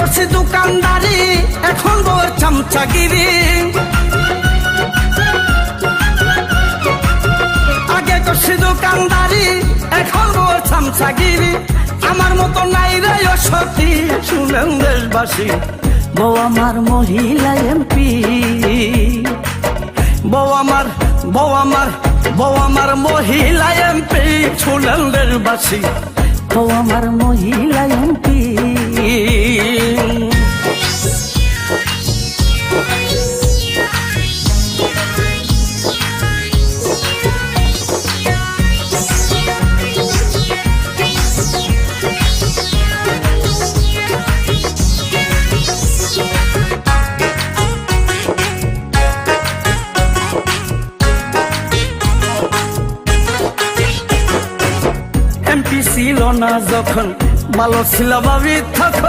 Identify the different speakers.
Speaker 1: করছি দোকানদারি, এখন বউর চামচাগিরি। আগে করছি দোকানদারি, এখন বউর চামচাগিরি। আমার মতো নাই রে সতী, শুনেন দেশবাসী, বউ আমার মহিলা এমপি। বউ আমার বউ আমার বউ আমার মহিলা এমপি, শুনেন দেশবাসী, বউ আমার মহিলা এমপি। এমপি ছিল না যখন, ভালো ছিল ভাবি তখন।